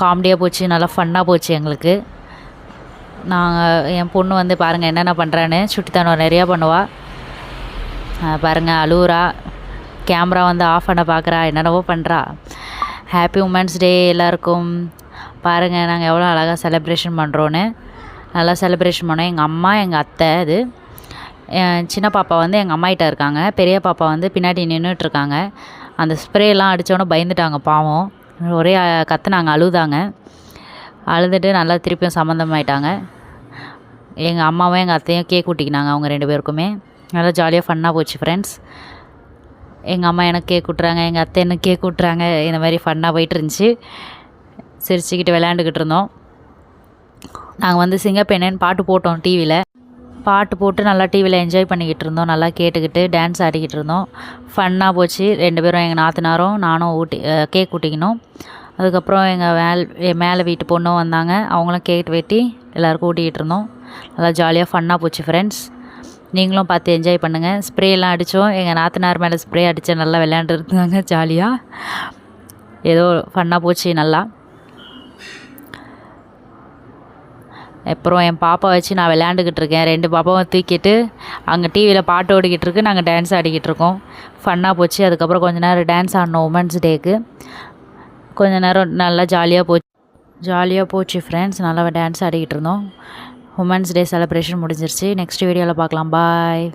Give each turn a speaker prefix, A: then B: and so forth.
A: காமெடியாக போச்சு, நல்லா ஃபன்னாக போச்சு எங்களுக்கு. என் பொண்ணு வந்து பாருங்கள் என்னென்ன பண்ணுறான்னு, சுட்டித்தனம் நிறையா பண்ணுவாள். பாருங்கள் அழுவுறா, கேமரா வந்து ஆஃப் பண்ண பார்க்குறா, என்னென்னவோ பண்ணுறா. ஹாப்பி உமன்ஸ் டே எல்லாருக்கும். பாருங்கள் நாங்கள் எவ்வளோ அழகாக செலிப்ரேஷன் பண்ணுறோன்னு. நல்லா செலிப்ரேஷன் பண்ணோம். எங்கள் அம்மா, எங்கள் அத்தை, இது என் சின்ன பாப்பா வந்து எங்கள் அம்மாகிட்ட இருக்காங்க, பெரிய பாப்பா வந்து பின்னாடி நின்றுட்டுருக்காங்க. அந்த ஸ்ப்ரேலாம் அடித்தோன்னே பயந்துட்டாங்க பாவம், ஒரே கத்துனாங்க, அழுதாங்க. அழுதுட்டு நல்லா திருப்பியும் சம்மந்தமாயிட்டாங்க. எங்கள் அம்மாவும் எங்கள் அத்தையும் கேக் ஊட்டிக்கினாங்க அவங்க 2 பேருக்குமே. நல்லா ஜாலியாக ஃபன்னாக போச்சு ஃப்ரெண்ட்ஸ். எங்கள் அம்மா எனக்கு கேக் ஊட்டுறாங்க, எங்கள் அத்தை எனக்கு கேக் ஊட்டுறாங்க. இந்த மாதிரி ஃபன்னாக போயிட்டு இருந்துச்சு. சிரிச்சுக்கிட்டு விளையாண்டுக்கிட்டு இருந்தோம். நாங்கள் வந்து சிங்கப்பெண்ணேன்னு பாட்டு போட்டோம் டிவியில். பாட்டு போட்டு நல்லா டிவியில் என்ஜாய் பண்ணிக்கிட்டு இருந்தோம், நல்லா கேட்டுக்கிட்டு டான்ஸ் ஆடிக்கிட்டு இருந்தோம். ஃபன்னாக போச்சு. 2 பேரும் எங்கள் நாத்தனாரும் நானும் கேக் ஊட்டிக்கணும். அதுக்கப்புறம் எங்கள் மேலே வீட்டு பொண்ணும் வந்தாங்க, அவங்களும் கேக் வெட்டி எல்லாேருக்கும் ஊட்டிக்கிட்டு இருந்தோம். நல்லா ஜாலியாக ஃபன்னாக போச்சு ஃப்ரெண்ட்ஸ். நீங்களும் பார்த்து என்ஜாய் பண்ணுங்கள். ஸ்ப்ரேலாம் அடித்தோம், எங்கள் நாத்தனார் மேலே ஸ்ப்ரே அடித்தா நல்லா விளையாண்டுருந்தாங்க ஜாலியாக. ஏதோ ஃபன்னாக போச்சு நல்லா. அப்புறம் என் பாப்பா வச்சு நான் விளையாண்டுக்கிட்டு இருக்கேன். 2 பாப்பாவும் தூக்கிட்டு அங்கே டிவியில் பாட்டு ஓடிக்கிட்டு இருக்கு, நாங்கள் டான்ஸ் ஆடிக்கிட்டு இருக்கோம். ஃபன்னாக போச்சு. அதுக்கப்புறம் கொஞ்சம் நேரம் டான்ஸ் ஆடினோம் உமன்ஸ் டேக்கு. கொஞ்சம் நேரம் நல்லா ஜாலியாக போச்சு ஃப்ரெண்ட்ஸ். நல்லா டான்ஸ் ஆடிக்கிட்டு இருந்தோம். உமன்ஸ் டே செலிப்ரேஷன் முடிஞ்சிருச்சு. நெக்ஸ்ட் வீடியோவில் பார்க்கலாம். பாய்.